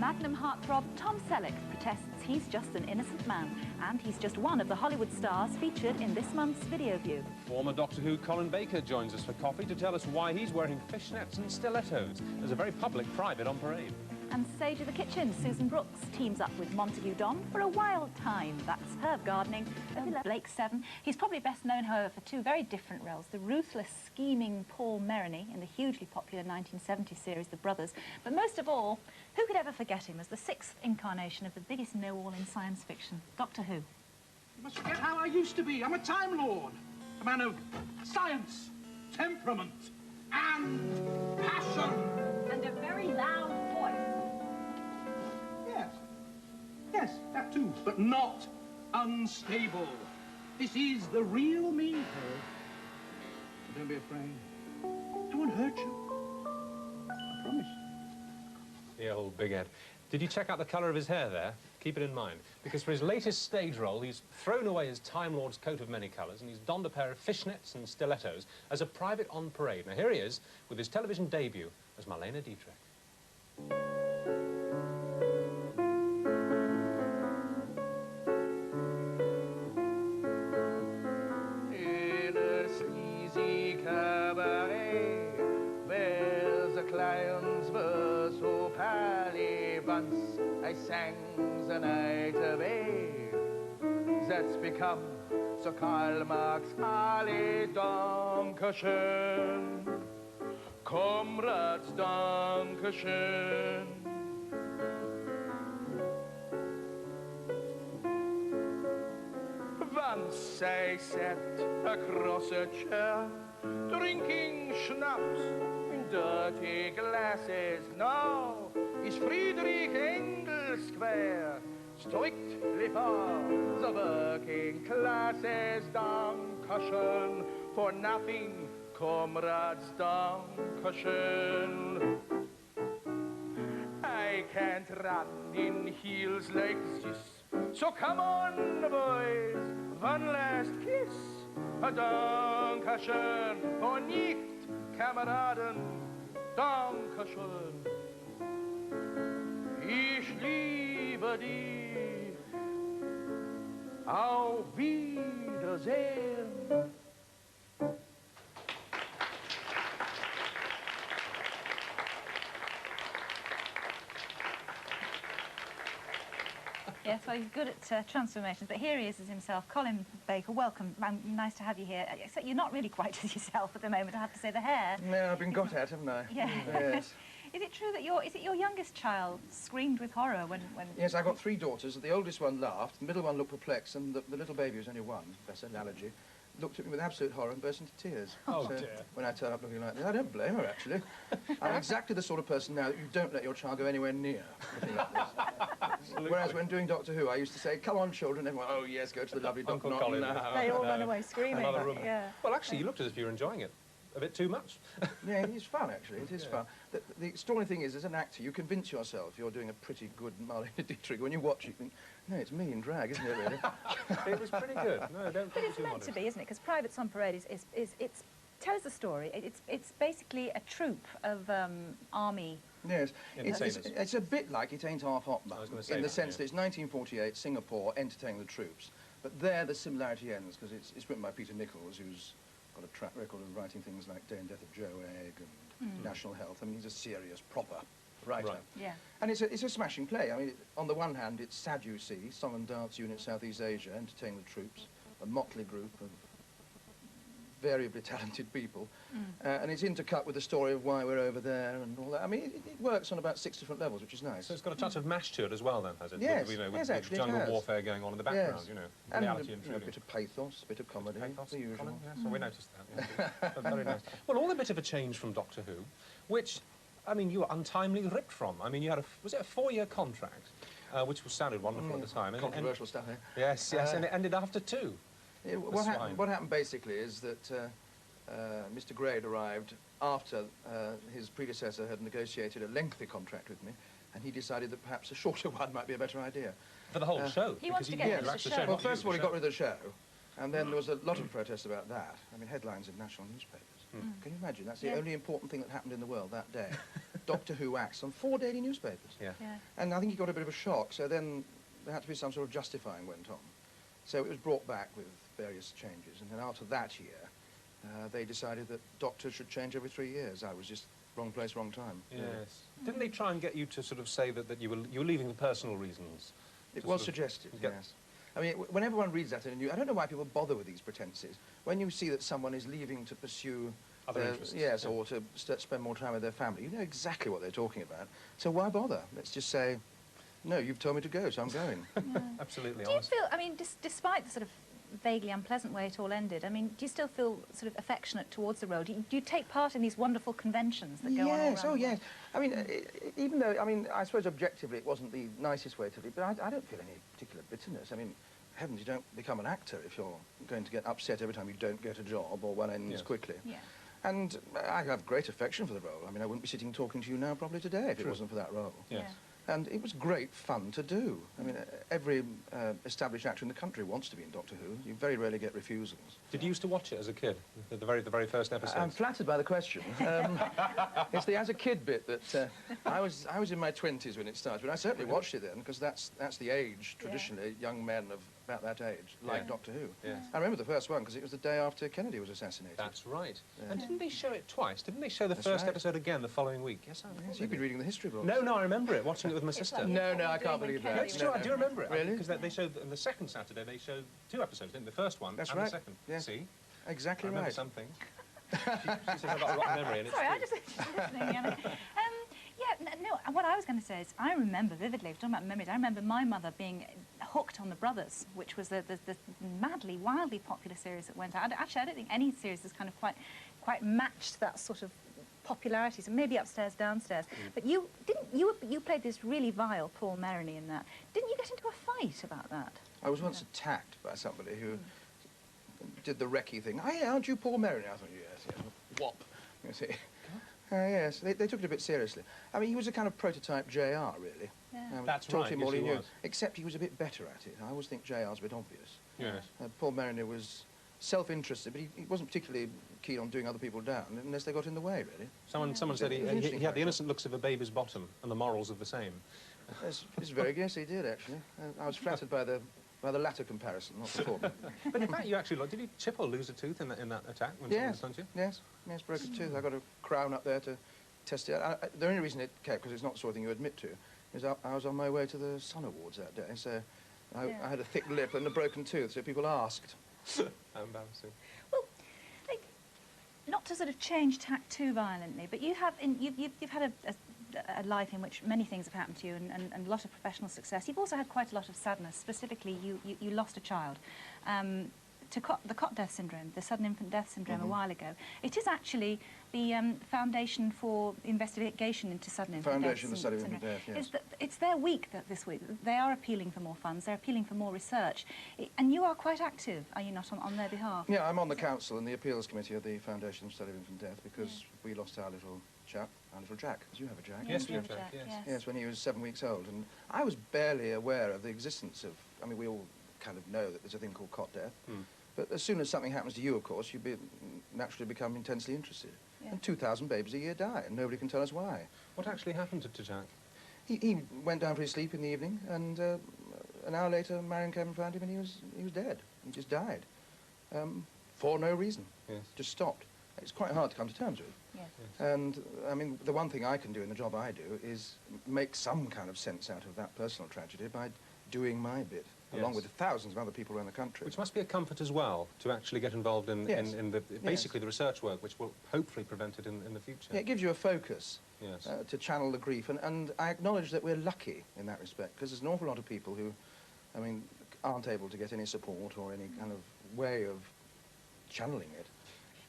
Magnum heartthrob Tom Selleck protests he's just an innocent man, and he's just one of the Hollywood stars featured in this month's Video View. Former Doctor Who Colin Baker joins us for coffee to tell us why he's wearing fishnets and stilettos as a very public private on parade. And Sage of the Kitchen, Susan Brooks, teams up with Montague Don for a wild time. That's herb gardening at Blake 7. He's probably best known, however, for two very different roles. The ruthless, scheming Paul Merony in the hugely popular 1970 series The Brothers. But most of all, who could ever forget him as the sixth incarnation of the biggest know-all in science fiction, Doctor Who? You must forget how I used to be. I'm a Time Lord. A man of science, temperament, and passion. And a very loud voice. Yes, that too, but not unstable. This is the real me, Harry. So don't be afraid. I won't hurt you. I promise. Yeah, old big head. Did you check out the colour of his hair there? Keep it in mind, because for his latest stage role, he's thrown away his Time Lord's coat of many colours and he's donned a pair of fishnets and stilettos as a private on parade. Now, here he is with his television debut as Marlene Dietrich. In a sleazy cabaret, there's a client's verse, oh, Pally, once I sang the night away. That's become so Karl Marx, alle Dankeschön, Comrades, Dankeschön. Once I sat across a chair, drinking schnapps in dirty glasses. Now is Friedrich Engels Square, strictly for the working classes. Dankeschön for nothing, comrades, Dankeschön. I can't run in heels like this, so come on, boys, one last kiss. A Dankeschön for nicht, Kameraden, Dankeschön. Ich liebe dich. Auf Wiedersehen. Yes, well, he's good at transformations, but here he is as himself. Colin Baker, welcome. Nice to have you here. Except you're not really quite as yourself at the moment, I have to say. The hair... Yeah, I've been got at, haven't I? Yeah. Yes. Is it true that is it your youngest child screamed with horror when... Yes, I've got three daughters. The oldest one laughed, the middle one looked perplexed, and the little baby, who's only one, bless her, an allergy, looked at me with absolute horror and burst into tears. Oh, so, dear. When I turn up looking like this, I don't blame her, actually. I'm exactly the sort of person now that you don't let your child go anywhere near looking like this. Whereas when doing Doctor Who, I used to say, come on, children, everyone, oh, yes, go to the lovely Doctor Uncle Colin. now. They all run away screaming. Another room. Yeah. Well, actually, you looked as if you were enjoying it a bit too much. Yeah, it's fun, actually. It is fun. The extraordinary thing is, as an actor, you convince yourself you're doing a pretty good Marlene Dietrich. When you watch it, you think, no, it's me in drag, isn't it, really? It was pretty good. No, don't But it's meant to be, isn't it? Because Privates on Parade tells the story. It's basically a troupe of army. Yes, it's a bit like It Ain't Half Hot, Mum, in the sense that it's 1948, Singapore, entertaining the troops. But there the similarity ends, because it's written by Peter Nichols, who's got a track record of writing things like Day and Death of Joe Egg and National Health. I mean, he's a serious, proper writer. Right. Yeah. And it's a smashing play. I mean, on the one hand, it's SADUC, Song and Dance Unit Southeast Asia, entertaining the troops, a motley group of variably talented people, and it's intercut with the story of why we're over there and all that. I mean, it works on about 6 different levels, which is nice. So it's got a touch of MASH to it as well, then, has it? Yes, with, yes, with actually jungle it has. warfare going on in the background, you know, and reality a intruding. bit of pathos, a bit of comedy, Pathos, the usual. Colin, yes, well, we noticed that. Yeah. Very nice. Well, all a bit of a change from Doctor Who, which, I mean, you were untimely ripped from. I mean, you had was it a 4-year contract, which sounded wonderful at the time. Controversial stuff, eh? Yes, yes, and it ended after 2. What happened basically is that Mr. Grade arrived after his predecessor had negotiated a lengthy contract with me, and he decided that perhaps a shorter one might be a better idea. For the whole show? He wants to get rid of the show. Well, first of all, he got rid of the show, and then there was a lot of protest about that. I mean, headlines in national newspapers. Can you imagine? That's the only important thing that happened in the world that day. Doctor Who acts on 4 daily newspapers. Yeah. And I think he got a bit of a shock, so then there had to be some sort of justifying went on. So it was brought back with various changes, and then after that year, they decided that doctors should change every 3 years. I was just wrong place, wrong time. Yes. Didn't they try and get you to sort of say that you were leaving for personal reasons? It was suggested, yes. I mean, when everyone reads that in a news, I don't know why people bother with these pretenses. When you see that someone is leaving to pursue other interests. Yes, or to spend more time with their family, you know exactly what they're talking about. So why bother? Let's just say, no, you've told me to go, so I'm going. Absolutely. Do you feel, I mean, despite the sort of vaguely unpleasant way it all ended, I mean, do you still feel sort of affectionate towards the role? Do you take part in these wonderful conventions that go on all around the world? Yes. I mean, even though, I mean, I suppose objectively it wasn't the nicest way to live, but I don't feel any particular bitterness. I mean, heavens, you don't become an actor if you're going to get upset every time you don't get a job or one ends quickly. Yeah. And I have great affection for the role. I mean, I wouldn't be sitting talking to you now probably today if it wasn't for that role. Yes. Yeah. And it was great fun to do. I mean, every established actor in the country wants to be in Doctor Who. You very rarely get refusals. Did you used to watch it as a kid, the very first episode? I'm flattered by the question. It's the as a kid bit that I was in my 20s when it started, but I certainly watched it then because that's the age traditionally young men of about that age like Doctor Who. Yes. I remember the first one because it was the day after Kennedy was assassinated. That's right. And didn't they show it twice? Didn't they show the first episode again the following week? Yes, Yes, you've been reading the history books. No, I remember it, watching it with my sister. No, I can't believe that. No, it's true, I do remember it. Really? Because they showed, on the second Saturday, they showed 2 episodes, didn't they? The first one and the second. Yeah. See? Exactly I remember right. something. she says I've got a rotten memory. And it's Sorry, true. I just listening. Anna. No, what I was going to say is I remember vividly, if you're talking about memories, I remember my mother being hooked on The Brothers, which was the madly, wildly popular series that went out. Actually, I don't think any series has kind of quite matched that sort of popularity, so maybe upstairs, downstairs. But you played this really vile Paul Merony in that. Didn't you get into a fight about that? I was once attacked by somebody who did the recce thing. Hey, aren't you Paul Merony? I thought, yes. Whop. You see. Yes, they took it a bit seriously. I mean, he was a kind of prototype JR, really. Yeah. That's taught right, him yes, all he knew. was. Except he was a bit better at it. I always think JR's a bit obvious. Yes. Paul Merony was self-interested, but he wasn't particularly keen on doing other people down, unless they got in the way, really. Someone said he had the innocent looks of a baby's bottom and the morals of the same. It's very yes, he did, actually. I was flattered by the latter comparison, not the former. But in fact, you actually, did you chip or lose a tooth in that attack when someone stunned you? Yes, broke a tooth. I got a crown up there to test it. The only reason it kept, because it's not the sort of thing you admit to, is I was on my way to the Sun Awards that day, so I had a thick lip and a broken tooth, so people asked. How embarrassing. Well, not to sort of change tack too violently, but you've had a life in which many things have happened to you and a lot of professional success. You've also had quite a lot of sadness. Specifically, you lost a child to the cot death syndrome, the sudden infant death syndrome, a while ago. It is actually the Foundation for Investigation into Sudden Infant Death Syndrome. Yes. It's their week this week. They are appealing for more funds. They're appealing for more research. And you are quite active, are you not, on their behalf? Yeah, I'm on the council and the appeals committee of the Foundation for Study of Infant Death because we lost our little chap, our little Jack. Because you have a Jack. Yes, we have Jack, yes. Yes, when he was 7 weeks old. And I was barely aware of the existence of, I mean, we all kind of know that there's a thing called cot death. But as soon as something happens to you, of course, you naturally become intensely interested. Yeah. And 2,000 babies a year die, and nobody can tell us why. What actually happened to Jack? He went down for his sleep in the evening, and an hour later, Marion came and found him, and he was dead. He just died. For no reason. Yes. Just stopped. It's quite hard to come to terms with. Yes. And, I mean, the one thing I can do in the job I do is make some kind of sense out of that personal tragedy by doing my bit. Along with thousands of other people around the country. Which must be a comfort as well, to actually get involved in basically the research work, which will hopefully prevent it in the future. Yeah, it gives you a focus to channel the grief, and I acknowledge that we're lucky in that respect, because there's an awful lot of people who, I mean, aren't able to get any support or any kind of way of channeling it.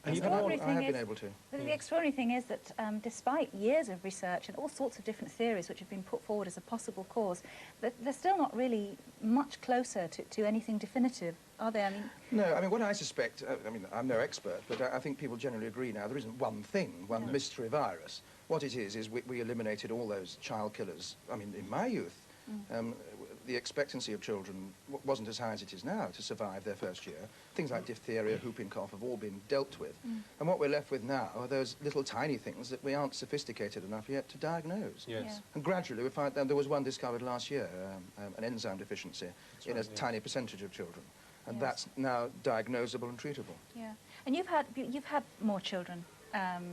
And I have been able to. The extraordinary thing is that despite years of research and all sorts of different theories which have been put forward as a possible cause, they're still not really much closer to anything definitive, are they? I mean, no, I mean, what I suspect, I mean, I'm no expert, but I think people generally agree now there isn't one thing, mystery virus. What it is we eliminated all those child killers. I mean, in my youth, The expectancy of children wasn't as high as it is now to survive their first year. Things like diphtheria, whooping cough have all been dealt with. And what we're left with now are those little tiny things that we aren't sophisticated enough yet to diagnose. Yes. Yeah. And gradually we find there was one discovered last year, an enzyme deficiency in a tiny percentage of children. And that's now diagnosable and treatable. Yeah. And you've had more children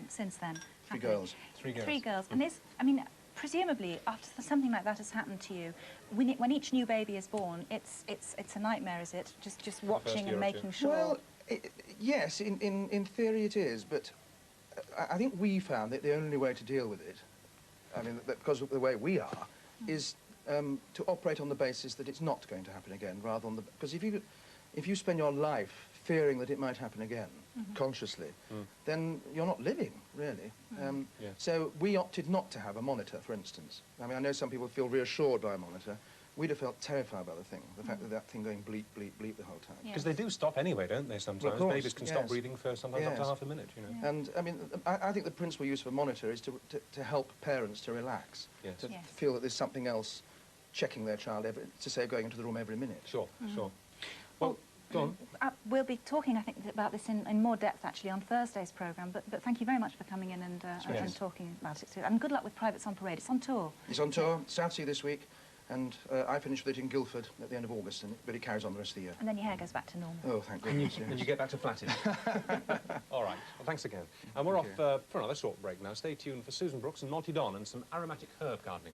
since then. Three girls. Three girls. Three girls. And I mean, presumably, after something like that has happened to you, when each new baby is born, it's a nightmare, is it? Just watching and making sure. Well, yes, in theory it is, but I think we found that the only way to deal with it, I mean, because of the way we are, is to operate on the basis that it's not going to happen again, rather than because if you spend your life fearing that it might happen again, consciously, then you're not living, really. So we opted not to have a monitor, for instance. I mean, I know some people feel reassured by a monitor. We'd have felt terrified by the thing, the fact that thing going bleep, bleep, bleep the whole time. Because they do stop anyway, don't they, sometimes? Well, of course, babies can stop breathing for sometimes up to half a minute, you know. And, I mean, I think the principal use of a monitor is to help parents to relax, to feel that there's something else checking their child, to say going into the room every minute. Sure, sure. Well, go on. We'll be talking, I think, about this in more depth, actually, on Thursday's programme, but thank you very much for coming in and talking about it too. And good luck with Privates on Parade. It's on tour. It's on tour, Southsea this week, and I finish with it in Guildford at the end of August, but it carries on the rest of the year. And then your hair goes back to normal. Oh, thank goodness. And you get back to flatting. All right, well, thanks again. And we're off for another short break now. Stay tuned for Susan Brooks and Monty Don and some aromatic herb gardening.